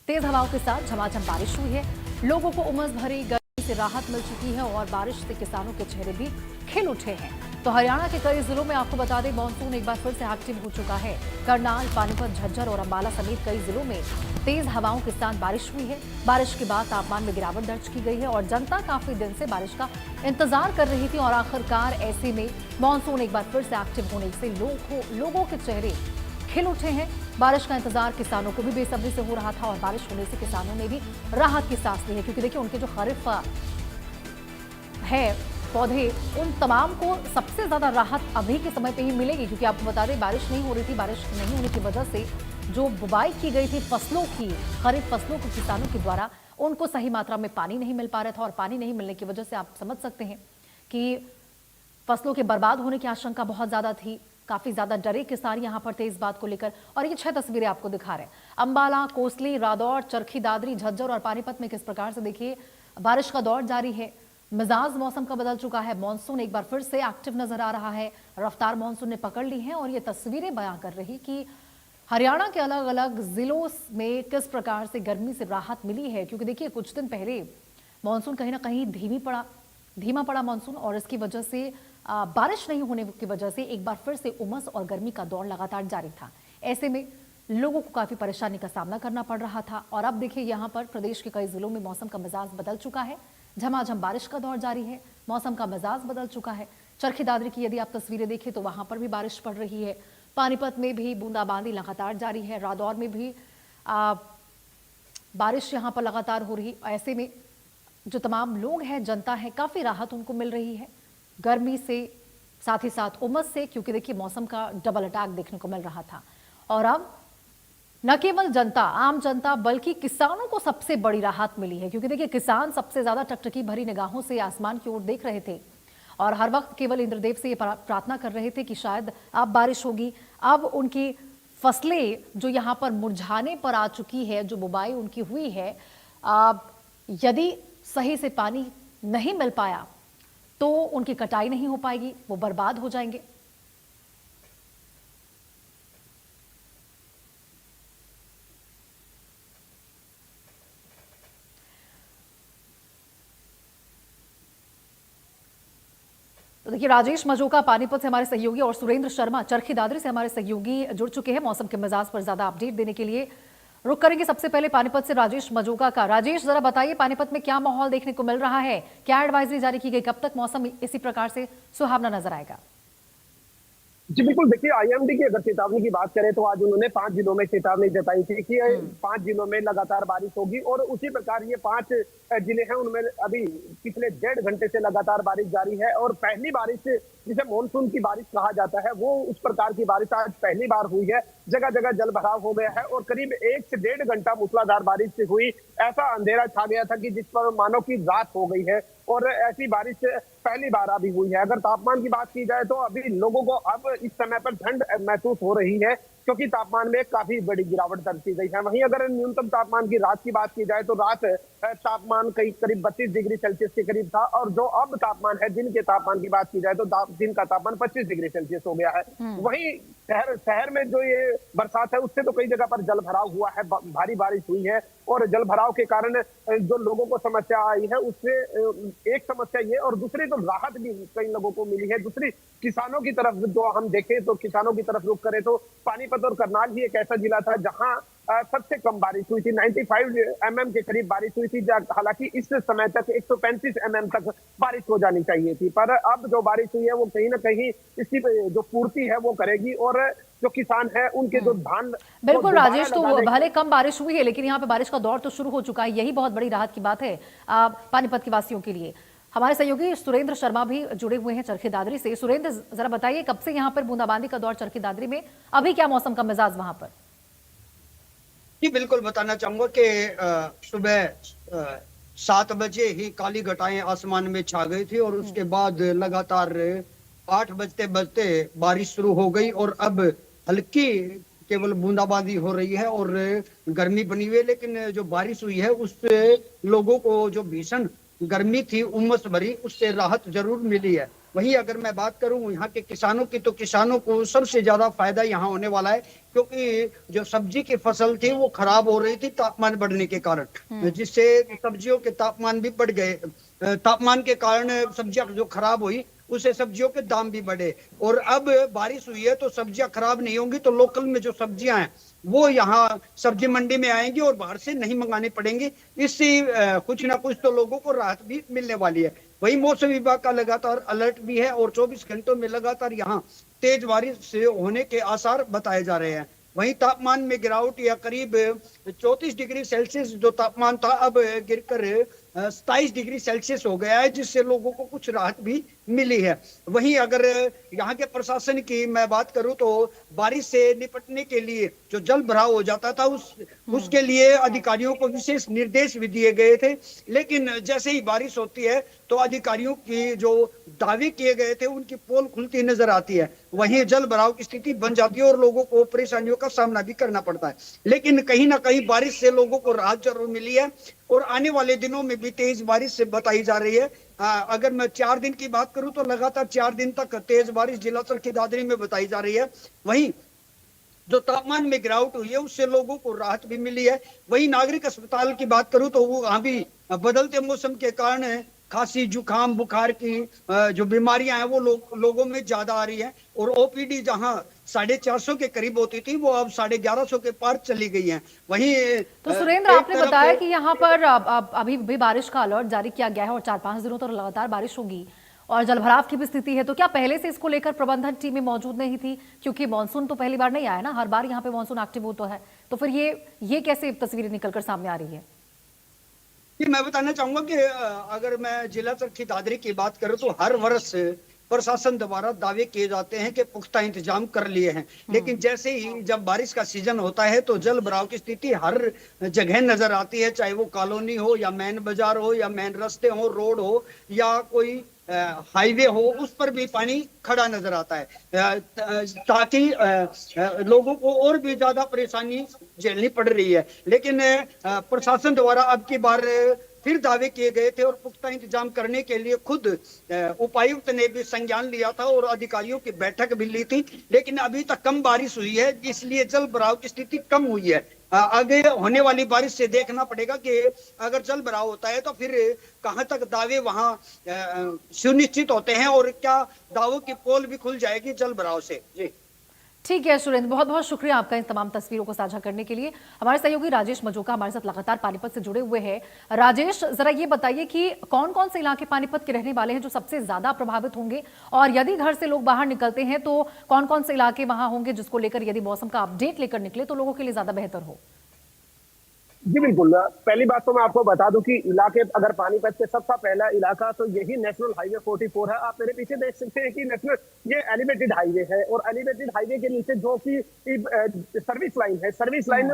तेज हवाओं के साथ झमाझम बारिश हुई है। लोगों को उमस भरी गर्मी से राहत मिल चुकी है और बारिश से किसानों के चेहरे भी खिल उठे हैं। तो हरियाणा के कई जिलों में आपको बता दें, मानसून एक बार फिर से एक्टिव हो चुका है। करनाल, पानीपत, झज्जर और अंबाला समेत कई जिलों में तेज हवाओं के साथ बारिश हुई है। बारिश के बाद तापमान में गिरावट दर्ज की गई है और जनता काफी दिन से बारिश का इंतजार कर रही थी और आखिरकार ऐसे में मानसून एक बार फिर से एक्टिव होने से लोगों के चेहरे खिल उठे हैं। बारिश का इंतजार किसानों को भी बेसब्री से हो रहा था और बारिश होने से किसानों ने भी राहत की सांस ली है, क्योंकि देखिए उनके जो खरीफ है पौधे, उन तमाम को सबसे ज्यादा राहत अभी के समय पे ही मिलेगी, क्योंकि आपको बता दें बारिश नहीं हो रही थी। बारिश नहीं होने की वजह से जो बुवाई की गई थी फसलों की, खरीफ फसलों को किसानों के द्वारा, उनको सही मात्रा में पानी नहीं मिल पा रहा था और पानी नहीं मिलने की वजह से आप समझ सकते हैं कि फसलों के बर्बाद होने की आशंका बहुत ज्यादा थी। काफी ज्यादा डरे किसान यहां पर थे इस बात को लेकर। और ये 6 तस्वीरें आपको दिखा रहे हैं अंबाला, कोसली, रादौर, चरखी दादरी, झज्जर और पानीपत में किस प्रकार से देखिए बारिश का दौर जारी है। मिजाज मौसम का बदल चुका है। मानसून एक बार फिर से एक्टिव नजर आ रहा है। रफ्तार मानसून ने पकड़ ली है और ये तस्वीरें बयां कर रही कि हरियाणा के अलग अलग जिलों में किस प्रकार से गर्मी से राहत मिली है। क्योंकि देखिए कुछ दिन पहले मानसून कहीं ना कहीं धीमा पड़ा मानसून, और इसकी वजह से बारिश नहीं होने की वजह से एक बार फिर से उमस और गर्मी का दौर लगातार जारी था। ऐसे में लोगों को काफी परेशानी का सामना करना पड़ रहा था। और अब देखिए यहाँ पर प्रदेश के कई जिलों में मौसम का मिजाज बदल चुका है। झमाझम बारिश का दौर जारी है। मौसम का मिजाज बदल चुका है। चरखी दादरी की यदि आप तस्वीरें देखें तो वहां पर भी बारिश पड़ रही है। पानीपत में भी बूंदाबांदी लगातार जारी है। रादौर में भी बारिश यहाँ पर लगातार हो रही। ऐसे में जो तमाम लोग हैं, जनता है, काफी राहत उनको मिल रही है गर्मी से, साथ ही साथ उमस से, क्योंकि देखिए मौसम का डबल अटैक देखने को मिल रहा था। और अब न केवल जनता, आम जनता, बल्कि किसानों को सबसे बड़ी राहत मिली है, क्योंकि देखिए किसान सबसे ज्यादा टकटकी भरी निगाहों से आसमान की ओर देख रहे थे और हर वक्त केवल इंद्रदेव से ये प्रार्थना कर रहे थे कि शायद अब बारिश होगी। अब उनकी फसलें जो यहाँ पर मुरझाने पर आ चुकी है, जो बुवाई उनकी हुई है, यदि सही से पानी नहीं मिल पाया तो उनकी कटाई नहीं हो पाएगी, वो बर्बाद हो जाएंगे। तो देखिए राजेश मजोका पानीपत से हमारे सहयोगी और सुरेंद्र शर्मा चरखी दादरी से हमारे सहयोगी जुड़ चुके हैं मौसम के मिजाज पर ज्यादा अपडेट देने के लिए। रुक करेंगे सबसे पहले पानीपत से राजेश मजोका का। राजेश, जरा बताइए पानीपत में क्या माहौल देखने को मिल रहा है, क्या एडवाइजरी जारी की गई, कब तक मौसम इसी प्रकार से सुहावना नजर आएगा? जी बिल्कुल, देखिए आईएमडी की अगर चेतावनी की बात करें तो आज उन्होंने 5 जिलों में चेतावनी जताई थी कि 5 जिलों में लगातार बारिश होगी और उसी प्रकार ये 5 जिले हैं उनमें अभी पिछले 1.5 घंटे से लगातार बारिश जारी है। और पहली बारिश जिसे मानसून की बारिश कहा जाता है, वो उस प्रकार की बारिश आज पहली बार हुई है। जगह जगह जल भराव हो गया है और करीब 1 से 1.5 घंटा मूसलाधार बारिश हुई। ऐसा अंधेरा छा गया था कि जिस पर मानो की रात हो गई है और ऐसी बारिश पहली बार अभी हुई है। अगर तापमान की बात की जाए तो अभी लोगों को अब इस समय पर ठंड महसूस हो रही है, क्योंकि तापमान में काफी बड़ी गिरावट दर्ज की गई है। वहीं अगर न्यूनतम तापमान की रात की बात की जाए तो रात तापमान करीब 32 डिग्री सेल्सियस के करीब था और जो अब तापमान है, दिन के तापमान की बात की जाए तो दिन का तापमान 25 डिग्री सेल्सियस हो गया है। वहीं शहर में जो ये बरसात है उससे तो कई जगह पर जल भराव हुआ है, भारी बारिश हुई है और जल भराव के कारण जो लोगों को समस्या आई है उससे एक समस्या ये और दूसरी तो राहत भी कई लोगों को मिली है। दूसरी किसानों की तरफ जो हम देखें तो किसानों की तरफ रुख करें तो पानीपत और करनाल ही एक ऐसा जिला था जहां सबसे कम बारिश हुई थी। 95 mm के करीब बारिश हुई थी। हालांकि इस समय तक 135 mm तक बारिश हो जानी चाहिए थी, पर अब जो बारिश हुई है वो कहीं ना कहीं इसकी जो पूर्ति है वो करेगी और जो किसान है उनके जो धान। बिल्कुल राजेश, तो भले कम बारिश हुई है लेकिन यहाँ पे बारिश का दौर तो शुरू हो चुका है, यही बहुत बड़ी राहत की बात है पानीपत के वासियों के लिए। हमारे सहयोगी सुरेंद्र शर्मा भी जुड़े हुए हैं चरखी दादरी से। सुरेंद्र, जरा बताइए कब से यहाँ पर बूंदाबांदी का दौर चरखी दादरी में, अभी क्या मौसम का मिजाज वहां पर? जी बिल्कुल, बताना चाहूंगा कि सुबह 7 बजे ही काली घटाएं आसमान में छा गई थी और उसके बाद लगातार 8 बजते बजते बारिश शुरू हो गई और अब हल्की केवल बूंदाबांदी हो रही है और गर्मी बनी हुई है। लेकिन जो बारिश हुई है उससे लोगों को जो भीषण गर्मी थी, उमस भरी, उससे राहत जरूर मिली है। वहीं अगर मैं बात करूं यहाँ के किसानों की, तो किसानों को सबसे ज्यादा फायदा यहाँ होने वाला है क्योंकि जो सब्जी की फसल थी वो खराब हो रही थी तापमान बढ़ने के कारण, जिससे सब्जियों के तापमान भी बढ़ गए। तापमान के कारण सब्जियां जो खराब हुई उससे सब्जियों के दाम भी बढ़े। और अब बारिश हुई है तो सब्जियां खराब नहीं होंगी तो लोकल में जो सब्जियां हैं वो यहाँ सब्जी मंडी में आएंगी और बाहर से नहीं मंगाने पड़ेंगे। इससे कुछ ना कुछ तो लोगों को राहत भी मिलने वाली है। वहीं मौसम विभाग का लगातार अलर्ट भी है और 24 घंटों में लगातार यहाँ तेज बारिश होने के आसार बताए जा रहे हैं। वहीं तापमान में गिरावट या करीब 34 डिग्री सेल्सियस जो तापमान था अब गिरकर 27 डिग्री सेल्सियस हो गया है, जिससे लोगों को कुछ राहत भी मिली है। वहीं अगर यहाँ के प्रशासन की मैं बात करूं तो बारिश से निपटने के लिए जो जल भराव हो जाता था उसके लिए अधिकारियों को विशेष निर्देश भी दिए गए थे, लेकिन जैसे ही बारिश होती है तो अधिकारियों की जो दावे किए गए थे उनकी पोल खुलती नजर आती है। वहीं जल भराव की स्थिति बन जाती है और लोगों को परेशानियों का सामना भी करना पड़ता है। लेकिन कहीं ना कहीं बारिश से लोगों को राहत जरूर मिली है और आने वाले दिनों में भी तेज बारिश से बताई जा रही है। अगर मैं 4 दिन की बात करूं तो लगातार 4 दिन तक तेज बारिश जिला चरखी दादरी में बताई जा रही है। वहीं जो तापमान में गिरावट हुई है उससे लोगों को राहत भी मिली है। वहीं नागरिक अस्पताल की बात करूं तो वो वहां भी बदलते मौसम के कारण खांसी जुकाम बुखार की जो बीमारियां हैं वो लोगों में ज्यादा आ रही है और ओपीडी जहां 450 के करीब होती थी वो अब 1150 के पार चली गई है। वहीं तो सुरेंद्र, आपने बताया कि यहाँ पर अभी भी बारिश का अलर्ट जारी किया गया है और 4-5 दिनों तक लगातार बारिश होगी और जलभराव की भी स्थिति है, तो क्या पहले से इसको लेकर प्रबंधन टीमें मौजूद नहीं थी? क्योंकि मानसून तो पहली बार नहीं आया ना, हर बार यहाँ पे मानसून एक्टिव होता है, तो फिर ये कैसे तस्वीरें निकलकर सामने आ रही है? मैं बताना चाहूंगा कि अगर मैं जिला चरखी दादरी की बात करूं तो हर वर्ष प्रशासन द्वारा दावे किए जाते हैं कि पुख्ता इंतजाम कर लिए हैं, लेकिन जैसे ही जब बारिश का सीजन होता है तो जल भराव की स्थिति हर जगह नजर आती है, चाहे वो कॉलोनी हो या मेन बाजार हो या मेन रास्ते हो, रोड हो या कोई हाईवे हो, उस पर भी पानी खड़ा नजर आता है, ताकि लोगों को और भी ज्यादा परेशानी झेलनी पड़ रही है। लेकिन प्रशासन द्वारा अब की बार फिर दावे किए गए थे और पुख्ता इंतजाम करने के लिए खुद उपायुक्त ने भी संज्ञान लिया था और अधिकारियों की बैठक भी ली थी, लेकिन अभी तक कम बारिश हुई है इसलिए जल भराव की स्थिति कम हुई है। आगे होने वाली बारिश से देखना पड़ेगा कि अगर जल भराव होता है तो फिर कहां तक दावे वहां सुनिश्चित होते हैं और क्या दावों की पोल भी खुल जाएगी जल भराव से। जी ठीक है सुरेंद्र, बहुत बहुत शुक्रिया आपका इन तमाम तस्वीरों को साझा करने के लिए। हमारे सहयोगी राजेश मजूका हमारे साथ लगातार पानीपत से जुड़े हुए हैं। राजेश, जरा ये बताइए कि कौन कौन से इलाके पानीपत के रहने वाले हैं जो सबसे ज्यादा प्रभावित होंगे, और यदि घर से लोग बाहर निकलते हैं तो कौन कौन से इलाके वहां होंगे जिसको लेकर यदि मौसम का अपडेट लेकर निकले तो लोगों के लिए ज्यादा बेहतर हो? जी बिल्कुल, पहली बात तो मैं आपको बता दूं कि इलाके अगर पानीपत के सबसे पहला इलाका तो यही नेशनल हाईवे 44 है। आप मेरे पीछे देख सकते हैं कि नेशनल ये एलिवेटेड हाईवे है और एलिवेटेड हाईवे के नीचे जो कि सर्विस लाइन है, सर्विस लाइन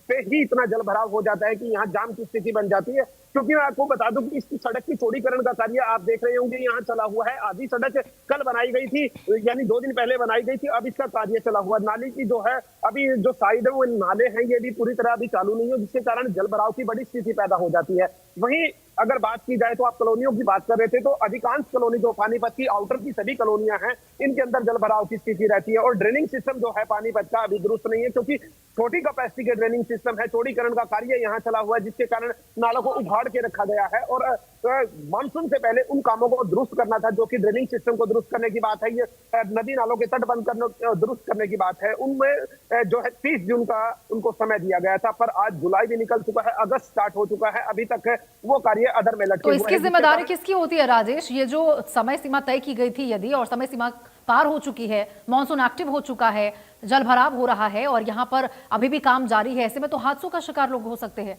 पे ही इतना जल भराव हो जाता है कि यहाँ जाम की स्थिति बन जाती है। क्योंकि मैं आपको बता दूं कि इस सड़क की चौड़ीकरण का कार्य आप देख रहे होंगे यहाँ चला हुआ है। आधी सड़क कल बनाई गई थी, यानी 2 दिन पहले बनाई गई थी, अब इसका कार्य चला हुआ। नाली की जो है अभी जो साइड है वो नाले हैं ये भी पूरी तरह अभी चालू नहीं है, जिसके कारण जल भराव की बड़ी स्थिति पैदा हो जाती है। वहीं अगर बात की जाए तो आप कॉलोनियों की बात कर रहे थे, तो अधिकांश कॉलोनी जो पानीपत की आउटर की सभी कॉलोनियां हैं इनके अंदर जल भराव की स्थिति रहती है और ड्रेनिंग सिस्टम जो है पानीपत का अभी दुरुस्त नहीं है, क्योंकि छोटी कैपेसिटी के ड्रेनिंग सिस्टम है। चौड़ीकरण का कार्य यहाँ चला हुआ है जिसके कारण नालों को उभाड़ के रखा गया है और मानसून से पहले उन कामों को दुरुस्त करना था, जो कि ड्रेनिंग सिस्टम को दुरुस्त करने की बात है, ये नदी नालों के तट बंद करने दुरुस्त करने की बात है। उनमें जो है 30 जून का उनको समय दिया गया था, पर आज जुलाई भी निकल चुका है, अगस्त स्टार्ट हो चुका है, अभी तक वो कार्य अधर में लटके हुए हैं। तो इसकी जिम्मेदारी किसकी होती है राजेश? ये जो समय सीमा तय की गई थी यदि और समय सीमा पार हो चुकी है, मानसून एक्टिव हो चुका है, जल भराव हो रहा है और यहाँ पर अभी भी काम जारी है, ऐसे में तो हादसों का शिकार लोग हो सकते हैं।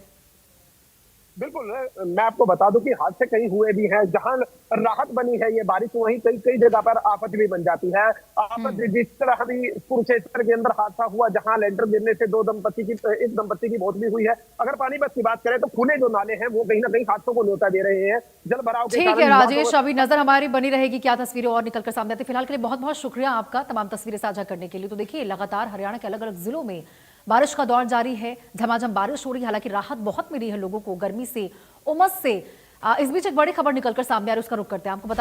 बिल्कुल, मैं आपको बता दूं कि हादसे कई हुए भी हैं। जहां राहत बनी है ये बारिश, वहीं कई कई जगह पर आफत भी बन जाती है। आफत जिस तरह अभी कुरुक्षेत्र के अंदर हादसा हुआ जहां लेंटर गिरने से एक दंपत्ति की मौत भी हुई है। अगर पानीपत की बात करें तो खुले जो नाले हैं वो कहीं ना कहीं हादसों को न्योता दे रहे हैं जल भराव के। ठीक है राजेश, अभी नजर हमारी बनी रहेगी क्या तस्वीरें और निकलकर सामने आती। फिलहाल के लिए बहुत बहुत शुक्रिया आपका तमाम तस्वीरें साझा करने के लिए। तो देखिए, लगातार हरियाणा के अलग अलग जिलों में बारिश का दौर जारी है, झमाझम बारिश हो रही है। हालांकि राहत बहुत मिली है लोगों को गर्मी से, उमस से। इस बीच एक बड़ी खबर निकलकर सामने आ रही है, उसका रुख करते हैं। आपको बता दें